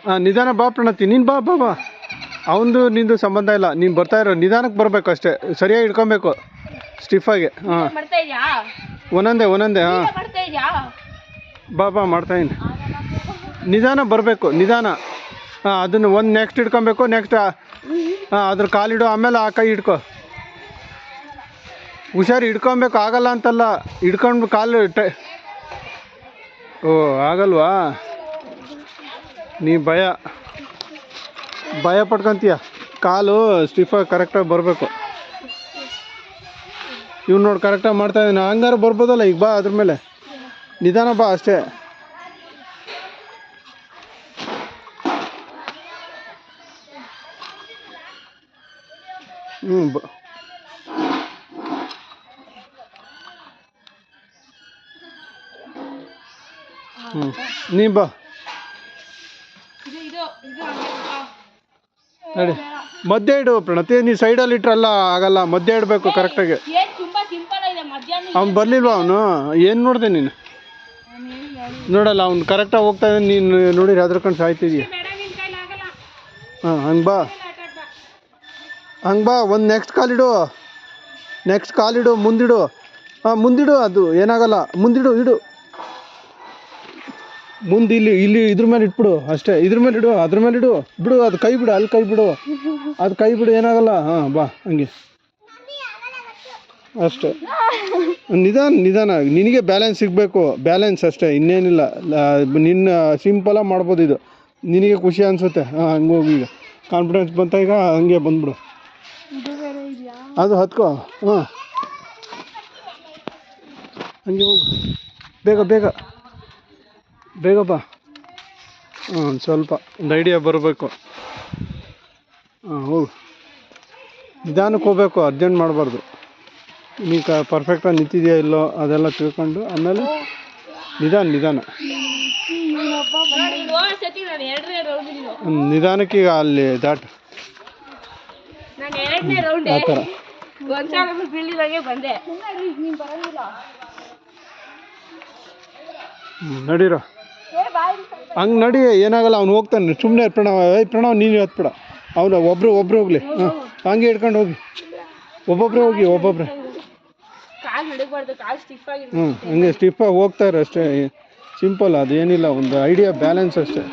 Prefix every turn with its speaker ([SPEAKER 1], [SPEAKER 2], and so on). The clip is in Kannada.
[SPEAKER 1] ಹಾಂ ನಿಧಾನ ಬಾ ಪ್ರಣತಿ, ನೀನು ಬಾ ಬಾ ಬಾ. ಅವನದು ನಿಂದು ಸಂಬಂಧ ಇಲ್ಲ, ನೀನು ಬರ್ತಾ ಇರೋ ನಿಧಾನಕ್ಕೆ ಬರಬೇಕು ಅಷ್ಟೇ, ಸರಿಯಾಗಿ ಇಟ್ಕೊಬೇಕು ಸ್ಟಿಫಾಗಿ. ಹಾಂ ಒಂದೊಂದೇ ಹಾಂ ಬಾ ಬಾ ಮಾಡ್ತಾಯಿದ್ದೀನಿ. ನಿಧಾನ ಬರಬೇಕು, ನಿಧಾನ. ಹಾಂ ಅದನ್ನು ಒಂದು ನೆಕ್ಸ್ಟ್ ಇಟ್ಕೊಬೇಕು, ನೆಕ್ಸ್ಟ್ ಹಾಂ ಅದ್ರ ಕಾಲಿಡು, ಆಮೇಲೆ ಆ ಕೈ ಇಟ್ಕೊ. ಹುಷಾರು ಹಿಡ್ಕೊಬೇಕು, ಆಗಲ್ಲ ಅಂತಲ್ಲ, ಹಿಡ್ಕೊಂಡು ಕಾಲು ಓ ಆಗಲ್ವಾ, ನೀ ಭಯ ಪಡ್ಕೊತೀಯ. ಕಾಲು ಸ್ಟಿಫಾಗಿ ಕರೆಕ್ಟಾಗಿ ಬರಬೇಕು. ಇವ್ನು ನೋಡಿ ಕರೆಕ್ಟಾಗಿ ಮಾಡ್ತಾಯಿದ್ದಾನೆ, ಹಂಗಾರು ಬರ್ಬೋದಲ್ಲ. ಈಗ ಬಾ ಅದ್ರ ಮೇಲೆ ನಿಧಾನ ಬಾ ಅಷ್ಟೇ. ನೀ ಬಾ ನಡಿ, ಮಧ್ಯೆ ಇಡು ಪ್ರಣತಿ. ನೀ ಸೈಡಲ್ಲಿ ಇಟ್ರಲ್ಲ ಆಗಲ್ಲ, ಮಧ್ಯೆ ಇಡಬೇಕು ಕರೆಕ್ಟಾಗಿ. ಅವ್ನು ಬರಲಿಲ್ವಾ? ಅವನು ಏನು ನೋಡಿದೆ ನೀನು? ನೋಡಲ್ಲ, ಅವ್ನು ಕರೆಕ್ಟಾಗಿ ಹೋಗ್ತಾ ಇದ್ದಾನೆ, ನೀನು ನೋಡಿರಿ ಹೆದರ್ಕೊಂಡು ಸಾಯ್ತಿದೀಯ. ಹಾಂ ಹಂಗೆ ಬಾ, ಒಂದು ನೆಕ್ಸ್ಟ್ ಕಾಲಿಡು, ಮುಂದಿಡು. ಹಾಂ ಮುಂದಿಡು, ಅದು ಏನಾಗಲ್ಲ, ಮುಂದಿಡು, ಇಡು ಮುಂದೆ. ಇಲ್ಲಿ ಇದ್ರ ಮೇಲೆ ಇಟ್ಬಿಡು ಅಷ್ಟೇ, ಇದ್ರ ಮೇಲೆ ಇಡು, ಅದ್ರ ಮೇಲೆ ಇಡು, ಬಿಡು ಅದು ಕೈ ಬಿಡು, ಅಲ್ಲಿ ಕೈ ಬಿಡು, ಅದು ಕೈ ಬಿಡು, ಏನಾಗಲ್ಲ. ಹಾಂ ಬಾ ಹಂಗೆ ಅಷ್ಟೇ. ನಿಧಾನ ನಿನಗೆ ಬ್ಯಾಲೆನ್ಸ್ ಸಿಗಬೇಕು, ಬ್ಯಾಲೆನ್ಸ್ ಅಷ್ಟೇ, ಇನ್ನೇನಿಲ್ಲ. ನಿನ್ನ ಸಿಂಪಲಾಗಿ ಮಾಡ್ಬೋದು ಇದು, ನಿನಗೆ ಖುಷಿ ಅನಿಸುತ್ತೆ. ಹಾಂ ಹಂಗೆ ಹೋಗಿ, ಈಗ ಕಾನ್ಫಿಡೆನ್ಸ್ ಬಂತ, ಈಗ ಹಂಗೆ ಬಂದ್ಬಿಡು. ಅದು ಹತ್ಕೋ. ಹಾಂ ಹಂಗೆ ಹೋಗು, ಬೇಗ ಬಾ. ಸ್ವಲ್ಪ ಒಂದು ಐಡಿಯಾ ಬರಬೇಕು. ಹಾಂ ಹೋಗು, ನಿಧಾನಕ್ಕೆ ಹೋಗ್ಬೇಕು, ಅರ್ಜೆಂಟ್ ಮಾಡಬಾರ್ದು. ನೀನು ಪರ್ಫೆಕ್ಟಾಗಿ ನಿಂತಿದೆಯಾ ಇಲ್ಲೋ ಅದೆಲ್ಲ ತಿಳ್ಕೊಂಡು ಆಮೇಲೆ ನಿಧಾನಕ್ಕೆ ಈಗ ಅಲ್ಲಿ ದಾಟು. ಆ ಥರ ನಡೀರೋ, ಹಂಗೆ ನಡಿ, ಏನಾಗಲ್ಲ. ಅವ್ನು ಹೋಗ್ತಾನೆ, ಸುಮ್ಮನೆ ಪ್ರಣವ್ ನೀನು ಹತ್ಬಿಡ. ಅವನು ಒಬ್ರು ಹೋಗ್ಲಿ. ಹಾಂ ಹಂಗೆ ಹಿಡ್ಕೊಂಡು ಹೋಗಿ, ಒಬ್ಬೊಬ್ಬರೇ ಹಂಗೆ ಸ್ಟಿಫಾಗಿ ಹೋಗ್ತಾರೆ ಅಷ್ಟೇ. ಸಿಂಪಲ್, ಅದೇನಿಲ್ಲ, ಒಂದು ಐಡಿಯಾ ಬ್ಯಾಲೆನ್ಸ್ ಅಷ್ಟೇ.